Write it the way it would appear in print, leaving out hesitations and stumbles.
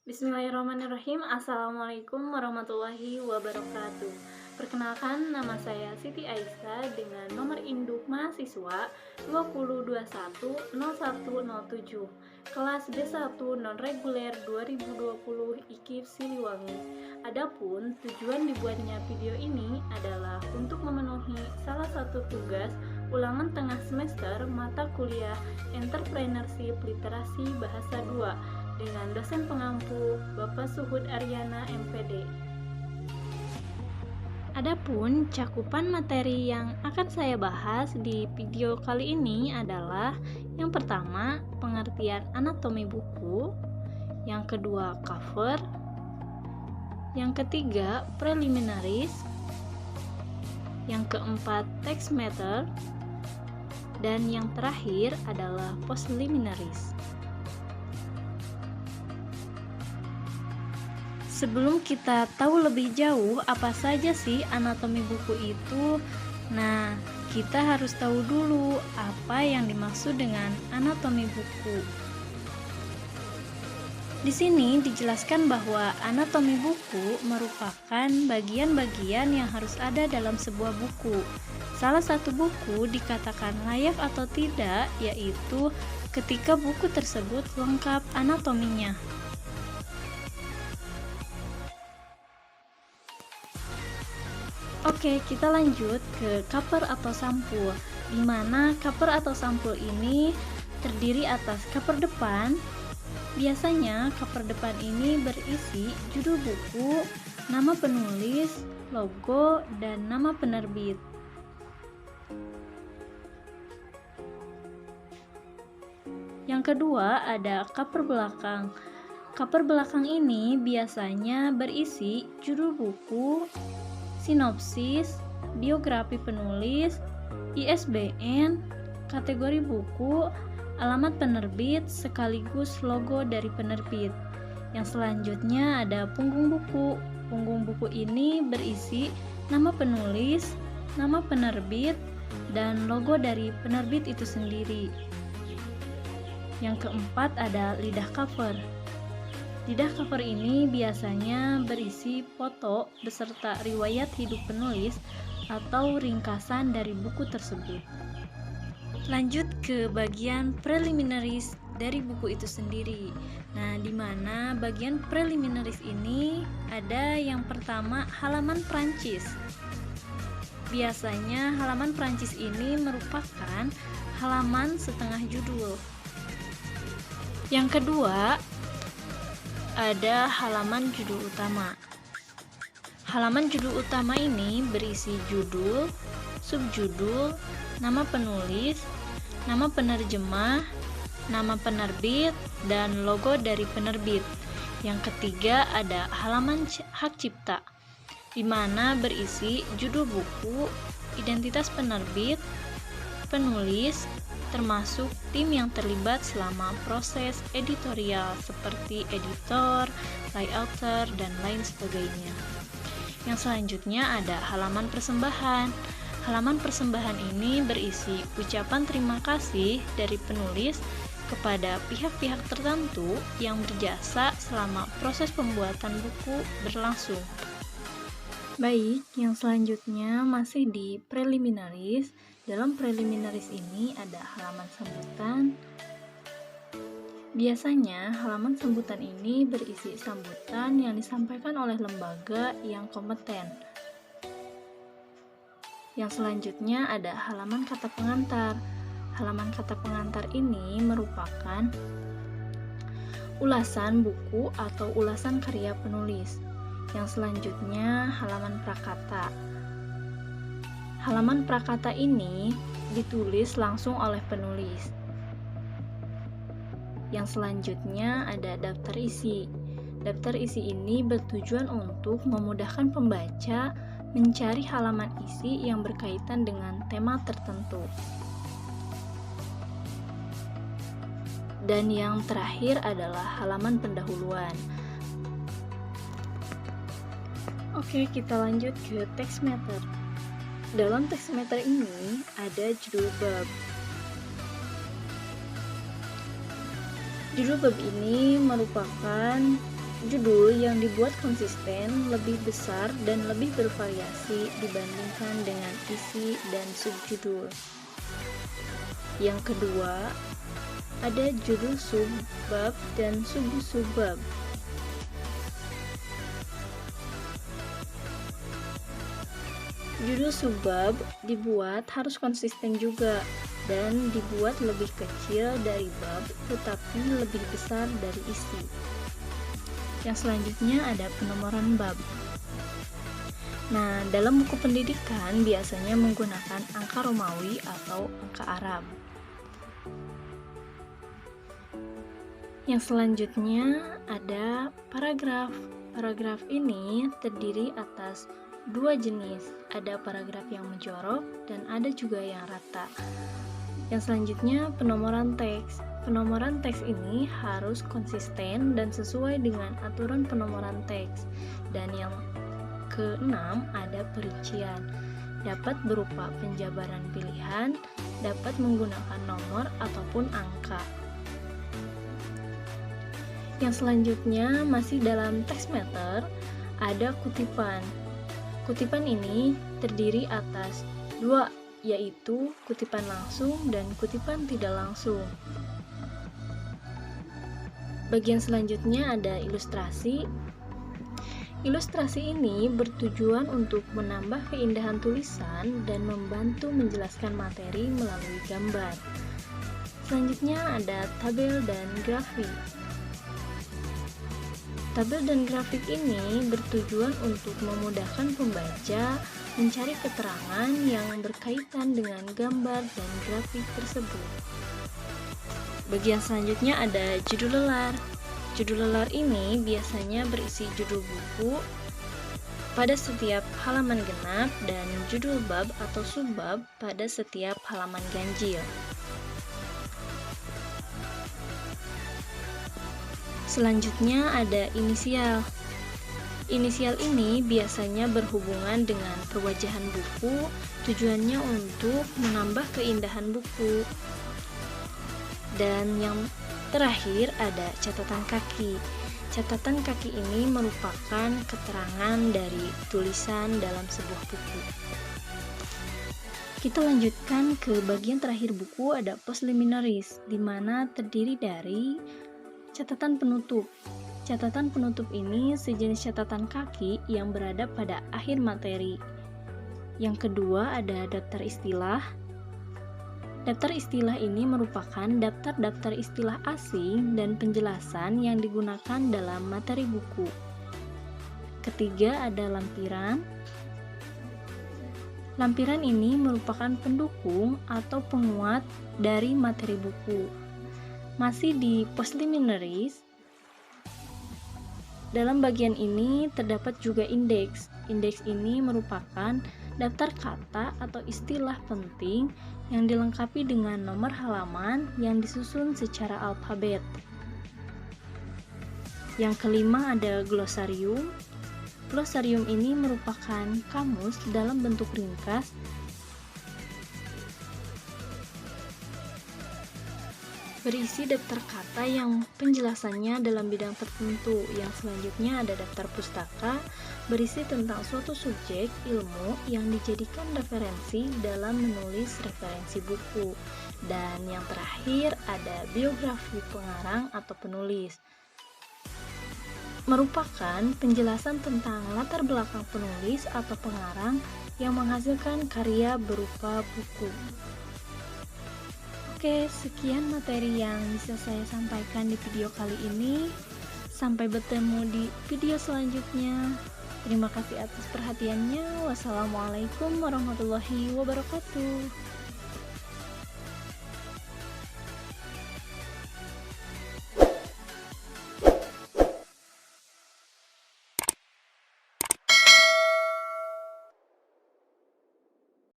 Bismillahirrahmanirrahim. Assalamualaikum warahmatullahi wabarakatuh. Perkenalkan, nama saya Siti Aisyah dengan nomor induk mahasiswa 20210107, kelas B1 non-reguler 2020 IKIP Siliwangi. Adapun tujuan dibuatnya video ini adalah untuk memenuhi salah satu tugas ulangan tengah semester mata kuliah Entrepreneurship Literasi Bahasa 2 dengan dosen pengampu Bapak Suhud Aryana MPD. Adapun cakupan materi yang akan saya bahas di video kali ini adalah yang pertama, pengertian anatomi buku, yang kedua, cover, yang ketiga, preliminaries, yang keempat, text matter, dan yang terakhir adalah postliminaries. Sebelum kita tahu lebih jauh apa saja sih anatomi buku itu, nah kita harus tahu dulu apa yang dimaksud dengan anatomi buku. Di sini dijelaskan bahwa anatomi buku merupakan bagian-bagian yang harus ada dalam sebuah buku. Salah satu buku dikatakan layak atau tidak, yaitu ketika buku tersebut lengkap anatominya. Oke, kita lanjut ke cover atau sampul, di mana cover atau sampul ini terdiri atas cover depan. Biasanya cover depan ini berisi judul buku, nama penulis, logo, dan nama penerbit. Yang kedua ada cover belakang. Cover belakang ini biasanya berisi judul buku, sinopsis, biografi penulis, ISBN, kategori buku, alamat penerbit, sekaligus logo dari penerbit. Yang selanjutnya ada punggung buku. Punggung buku ini berisi nama penulis, nama penerbit, dan logo dari penerbit itu sendiri. Yang keempat ada lidah cover. Lidah cover ini biasanya berisi foto beserta riwayat hidup penulis atau ringkasan dari buku tersebut. Lanjut ke bagian preliminaries dari buku itu sendiri. Nah, di mana bagian preliminaries ini ada yang pertama halaman Prancis. Biasanya halaman Prancis ini merupakan halaman setengah judul. Yang kedua ada halaman judul utama. Halaman judul utama ini berisi judul, subjudul, nama penulis, nama penerjemah, nama penerbit, dan logo dari penerbit. Yang ketiga ada halaman hak cipta, di mana berisi judul buku, identitas penerbit, penulis, termasuk tim yang terlibat selama proses editorial seperti editor, layouter, dan lain sebagainya. Yang selanjutnya ada halaman persembahan. Halaman persembahan ini berisi ucapan terima kasih dari penulis kepada pihak-pihak tertentu yang berjasa selama proses pembuatan buku berlangsung. Baik, yang selanjutnya masih di preliminaries. Dalam preliminaries ini ada halaman sambutan. Biasanya halaman sambutan ini berisi sambutan yang disampaikan oleh lembaga yang kompeten. Yang selanjutnya ada halaman kata pengantar. Halaman kata pengantar ini merupakan ulasan buku atau ulasan karya penulis. Yang selanjutnya halaman prakata. Halaman prakata ini ditulis langsung oleh penulis. Yang selanjutnya ada daftar isi. Daftar isi ini bertujuan untuk memudahkan pembaca mencari halaman isi yang berkaitan dengan tema tertentu. Dan yang terakhir adalah halaman pendahuluan. Oke, kita lanjut ke text matter. Dalam text matter ini ada judul bab. Judul bab ini merupakan Judul yang dibuat konsisten lebih besar dan lebih bervariasi dibandingkan dengan isi dan subjudul. Yang kedua, ada judul subbab dan sub-subbab. Judul subbab dibuat harus konsisten juga dan dibuat lebih kecil dari bab tetapi lebih besar dari isi. Yang selanjutnya ada penomoran bab. Nah, dalam buku pendidikan biasanya menggunakan angka Romawi atau angka Arab. Yang selanjutnya ada paragraf. Paragraf ini terdiri atas dua jenis, ada paragraf yang menjorok dan ada juga yang rata. Yang selanjutnya penomoran teks. Penomoran teks ini harus konsisten dan sesuai dengan aturan penomoran teks. Dan yang keenam ada perincian. Dapat berupa penjabaran pilihan, dapat menggunakan nomor ataupun angka. Yang selanjutnya masih dalam teks meter ada kutipan. Kutipan ini terdiri atas dua, yaitu kutipan langsung dan kutipan tidak langsung. Bagian selanjutnya ada ilustrasi. Ilustrasi ini bertujuan untuk menambah keindahan tulisan dan membantu menjelaskan materi melalui gambar. Selanjutnya ada tabel dan grafik. Tabel dan grafik ini bertujuan untuk memudahkan pembaca mencari keterangan yang berkaitan dengan gambar dan grafik tersebut. Bagian selanjutnya ada judul lelar. Judul lelar ini biasanya berisi judul buku pada setiap halaman genap dan judul bab atau subbab pada setiap halaman ganjil. Selanjutnya ada inisial. Inisial ini biasanya berhubungan dengan perwajahan buku, tujuannya untuk menambah keindahan buku. Dan yang terakhir ada catatan kaki. Catatan kaki ini merupakan keterangan dari tulisan dalam sebuah buku. Kita lanjutkan ke bagian terakhir buku, ada postliminaris, di mana terdiri dari catatan penutup. Catatan penutup ini sejenis catatan kaki yang berada pada akhir materi. Yang kedua ada daftar istilah. Daftar istilah ini merupakan daftar-daftar istilah asing dan penjelasan yang digunakan dalam materi buku. Ketiga ada lampiran. Lampiran ini merupakan pendukung atau penguat dari materi buku. Masih di postliminaris, dalam bagian ini terdapat juga indeks. Indeks ini merupakan daftar kata atau istilah penting yang dilengkapi dengan nomor halaman yang disusun secara alfabet. Yang kelima ada glosarium. Glosarium ini merupakan kamus dalam bentuk ringkas berisi daftar kata yang penjelasannya dalam bidang tertentu. Yang selanjutnya ada daftar pustaka, berisi tentang suatu subjek ilmu yang dijadikan referensi dalam menulis referensi buku. Dan yang terakhir ada biografi pengarang atau penulis, merupakan penjelasan tentang latar belakang penulis atau pengarang yang menghasilkan karya berupa buku. Oke, sekian materi yang bisa saya sampaikan di video kali ini. Sampai bertemu di video selanjutnya. Terima kasih atas perhatiannya. Wassalamualaikum warahmatullahi wabarakatuh.